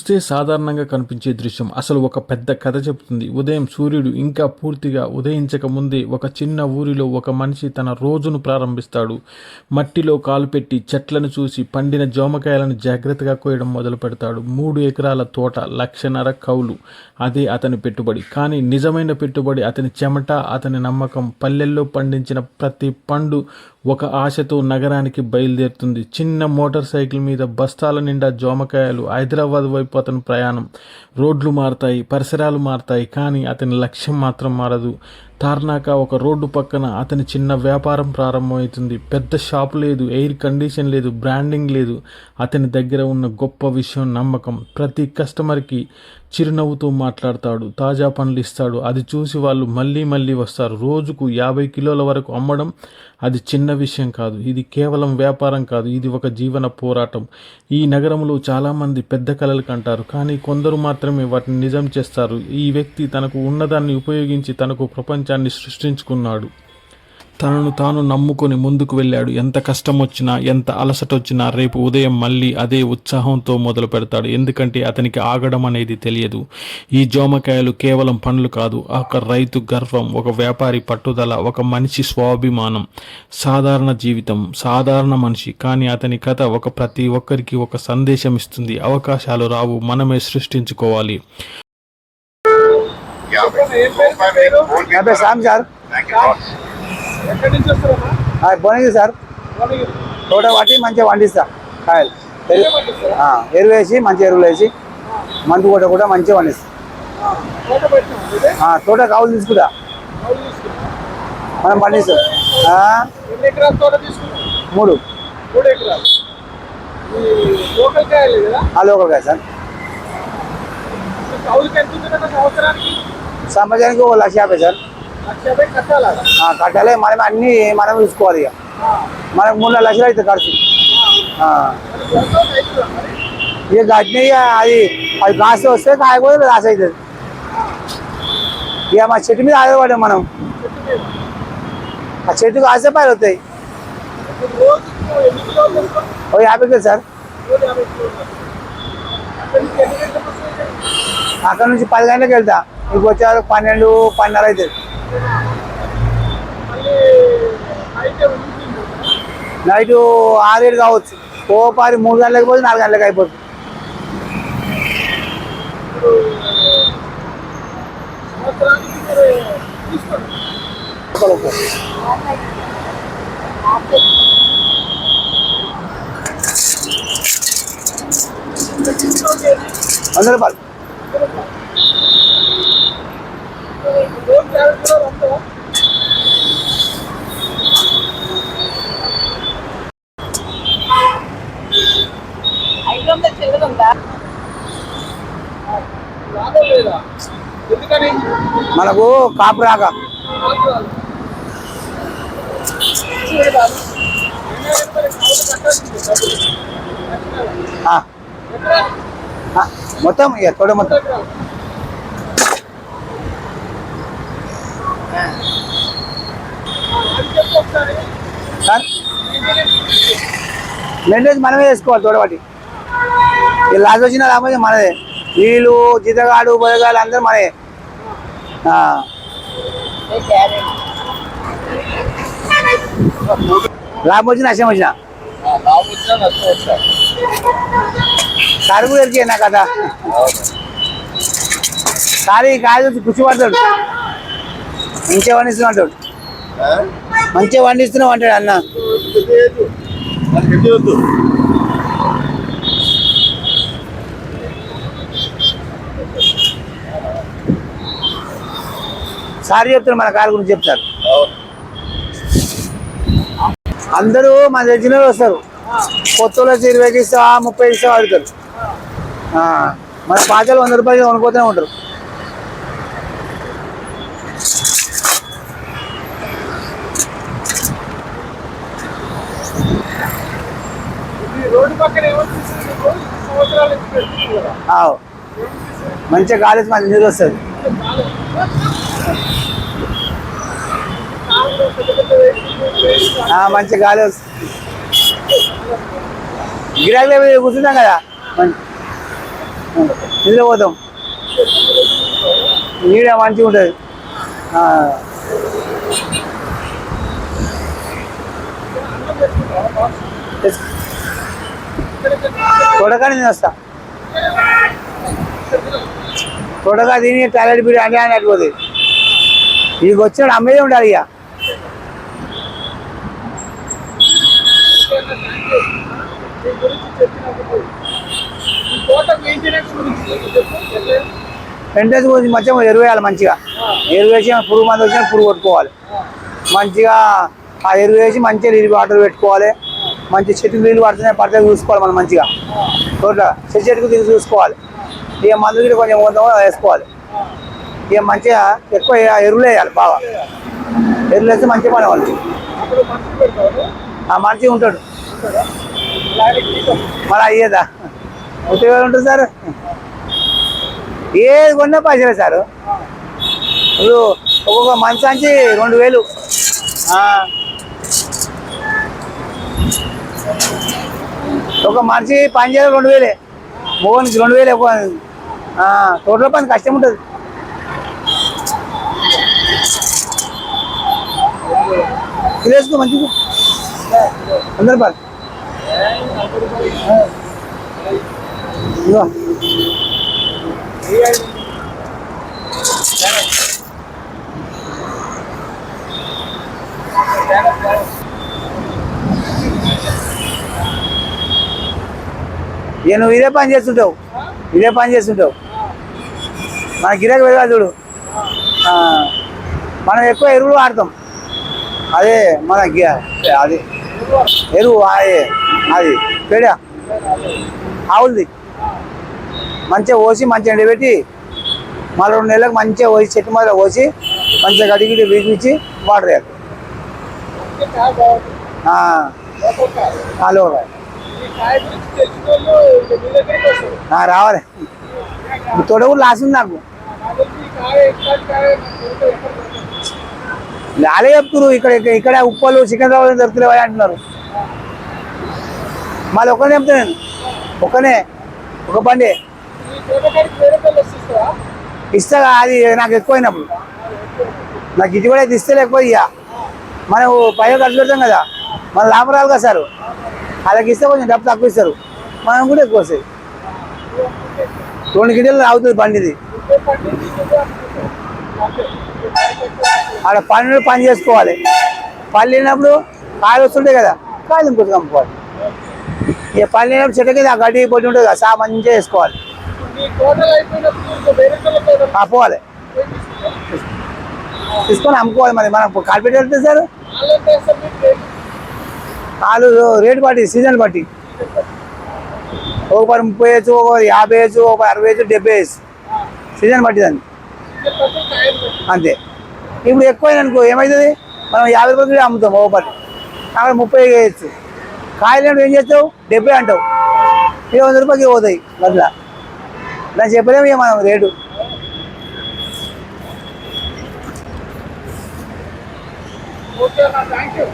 చూస్తే సాధారణంగా కనిపించే దృశ్యం అసలు ఒక పెద్ద కథ చెబుతుంది. ఉదయం సూర్యుడు ఇంకా పూర్తిగా ఉదయించక ముందే ఒక చిన్న ఊరిలో ఒక మనిషి తన రోజును ప్రారంభిస్తాడు. మట్టిలో కాలు పెట్టి చెట్లను చూసి పండిన జామకాయలను జాగ్రత్తగా కోయడం మొదలు పెడతాడు. 3 ఎకరాల తోట, 1,50,000 కౌలు, అదే అతని పెట్టుబడి. కానీ నిజమైన పెట్టుబడి అతని చెమట, అతని నమ్మకం. పల్లెల్లో పండించిన ప్రతి పండు ఒక ఆశతో నగరానికి బయలుదేరుతుంది. చిన్న మోటార్ సైకిల్ మీద బస్తాల నిండా జామకాయలు. హైదరాబాద్ వైపు అతని ప్రయాణం. రోడ్లు మారుతాయి, పరిసరాలు మారుతాయి, కానీ అతని లక్ష్యం మాత్రం మారదు. తార్నాక ఒక రోడ్డు పక్కన అతని చిన్న వ్యాపారం ప్రారంభమవుతుంది. పెద్ద షాప్ లేదు, ఎయిర్ కండిషన్ లేదు, బ్రాండింగ్ లేదు. అతని దగ్గర ఉన్న గొప్ప విషయం నమ్మకం. ప్రతి కస్టమర్కి చిరునవ్వుతో మాట్లాడతాడు, తాజా పండ్లు ఇస్తాడు. అది చూసి వాళ్ళు మళ్ళీ మళ్ళీ వస్తారు. రోజుకు 50 కిలోల వరకు అమ్మడం అది చిన్న విషయం కాదు. ఇది కేవలం వ్యాపారం కాదు, ఇది ఒక జీవన పోరాటం. ఈ నగరంలో చాలామంది పెద్ద కలలు కంటారు, కానీ కొందరు మాత్రమే వాటిని నిజం చేస్తారు. ఈ వ్యక్తి తనకు ఉన్నదాన్ని ఉపయోగించి తనకు ప్రపంచాన్ని సృష్టించుకున్నాడు. తనను తాను నమ్ముకొని ముందుకు వెళ్ళాడు. ఎంత కష్టం వచ్చినా, ఎంత అలసట వచ్చినా రేపు ఉదయం మళ్ళీ అదే ఉత్సాహంతో మొదలు పెడతాడు. ఎందుకంటే అతనికి ఆగడం అనేది తెలియదు. ఈ జామకాయలు కేవలం పండ్లు కాదు, ఒక రైతు గర్వం, ఒక వ్యాపారి పట్టుదల, ఒక మనిషి స్వాభిమానం. సాధారణ జీవితం, సాధారణ మనిషి, కానీ అతని కథ ప్రతి ఒక్కరికి ఒక సందేశం ఇస్తుంది. అవకాశాలు రావు, మనమే సృష్టించుకోవాలి. భువనగిరి సార్, తోట వాటి మంచిగా పండిస్తా. కాయలు ఎరువు వేసి, మంచి ఎరువులు వేసి, మందు కూడా మంచిగా పండిస్తా. తోట కావులు తీసుకుంటా, మనం పండిస్తాం. 3 లోకల్ కాయ సార్. సంవత్సరానికి 1,50,000 సార్ కట్టాలి. మనం అన్ని మనం చూసుకోవాలి. ఇక మనకు 3 లక్షలు అవుతుంది ఖర్చు. ఇక కట్టిన అది కాస్త వస్తే కాయకపోతే లాస్ అవుతుంది. ఇక మా చెట్టు మీద ఆధారపడ్డాం మనం. ఆ చెట్టు కాస్తే పైలు వస్తాయి. 50 కిలో సార్. అక్కడ నుంచి 10 గంటలకు వెళ్తా, మీకు వచ్చేవారు 12, 12:30 అవుతుంది. నైట్ 6-7 కావచ్చు. ఓపారి 3 గంటలకు పోతే 4 గంటలకు అయిపోతుంది. ₹100. మనకు కాపు రాక మొత్తం ఎక్కడ మొత్తం మెయింటెనెన్స్ మనమే చేసుకోవాలి. తోడబట్టి లాస్ వచ్చినా లేకపోతే మనదే. వీళ్ళు జీతగాడు, బొదగాడు అందరూ మనదే. లాభం వచ్చినా నష్టం వచ్చినా సరుకు ఎరికే నా కదా. సారీ కాయ వచ్చి కూర్చోబడతాడు, మంచిగా పండిస్తున్నావు అంటాడు. మంచిగా పండిస్తున్నావు అంటాడు అన్న. సారీ చెప్తారు, మన కారు గురించి చెప్తారు. అందరూ మన తెలిసిన వస్తారు. కొత్తలో 20కి ఇస్తా, 30 ఇస్తా అడుగుతారు. మన పాతలు 100 రూపాయలు కొనుక్కోతూనే ఉంటారు. మంచిగా గాలి మంచి నీరు వస్తుంది. మంచి గాలి వస్తుంది. గిరాకీ కూర్చుంటాం కదా. ఇందులో పోతాం, నీడ మంచిగా ఉంటుంది. తోటకాని నేను వస్తా, తోటగా తిని టాయిలెట్ బిర్యానీ అని అడిపోతుంది. ఇక వచ్చినాడు అమ్మేదే ఉండాలి. ఇక మెయింటెనెన్స్ గురించి మంచిగా ఎరువు వేయాలి. మంచిగా ఎరువు వేసి పురుగు మందు వచ్చినా పురుగు కొట్టుకోవాలి. మంచిగా ఆ ఎరువు వేసి మంచిగా నీళ్ళు వాటర్ పెట్టుకోవాలి. మంచి చెట్టుకు నీళ్ళు పడితే చూసుకోవాలి. మనం మంచిగా తోట చెట్టుకు తిరిగి చూసుకోవాలి. ఇక మందు గిట్ల కొంచెం కొంత వేసుకోవాలి. ఇక మంచిగా ఎక్కువ ఎరువులు వేయాలి. బాగా ఎరువులు వేస్తే మంచిగా పని వాళ్ళు మంచిగా ఉంటాడు. మళ్ళీ అయ్యేదా ఉత్తేవేలు ఉంటుంది సార్. ఏది కొన్నా పైసలే సార్. ఇప్పుడు ఒక్కొక్క మంచానికి 2000. ఒక మనిషి పని చేయాలి 2000, మోగనికి 2000 ఎక్కువ. తోటలో పని కష్టం ఉంటుంది. వేసుకో మంచిగా 100 రూపాయలు. ఇదిగో ఇక నువ్వు ఇదే పని చేస్తుంటావు, మన గిరాకీ వెళ్ళాలి చూడు. మనం ఎక్కువ ఎరువులు వాడతాం. అదే మన అది ఎరువు అది పేడ ఆవులది మంచిగా పోసి మంచిగా ఎండబెట్టి మళ్ళీ 2 నెలలకు మంచిగా పోసి చెట్టు మొదలు పోసి మంచిగా గడిగిడి బీగించి వాటర్ వేయాలి. రావాలి. తోట కూడా లాస్ ఉంది నాకు. లాలే చెప్తున్నారు ఇక్కడ ఉప్పలు సికింద్రాబాద్ దొరుకుతలేవా అంటున్నారు. మళ్ళీ ఒకనే చెప్తా నేను, ఒక బండి ఇస్తా. అది నాకు ఎక్కువైనప్పుడు నాకు ఇది కూడా ఇస్తే ఎక్కువ. ఇక మనం పైగా ఖర్చు పెడతాం కదా, మన లాభం రాదు కదా సార్. అలాగే ఇస్తే కొంచెం డబ్బు తక్కువ ఇస్తారు, మనం కూడా ఎక్కువ వస్తాయి. 2 గిన్నెలు అవుతుంది బండిది. ఆడ పని చేసుకోవాలి. పని లేనప్పుడు కాయలు వస్తుంటాయి కదా, కాయలు ఇంకొకటి కమ్ముకోవాలి. ఇక పని లేనప్పుడు చెట్టు కింద గడ్డి పొట్టి ఉంటుంది కదా, సా మంచిగా వేసుకోవాలి. పోవాలి తీసుకొని అమ్ముకోవాలి. మరి మనం కార్పెట్ వెళ్తే సార్ వాళ్ళు రేటు బట్టి, సీజన్ బట్టి ఒక 30 వేయచ్చు, ఒక 50 వేయచ్చు, ఒక 60 వేయచ్చు, 70 వేయచ్చు. సీజన్ బట్టి దాన్ని అంతే. ఇప్పుడు ఎక్కువైనా అనుకో ఏమవుతుంది, మనం 50 రూపాయలకి అమ్ముతాం. ఒక పని అక్కడ 30 వేయచ్చు. కాయలు ఏం చేస్తావు, 70 అంటావు. 100 రూపాయలకి పోతాయి. అట్లా దాన్ని చెప్పలేము ఇక మనం రేటు. ఓకే అన్న, థ్యాంక్ యూ.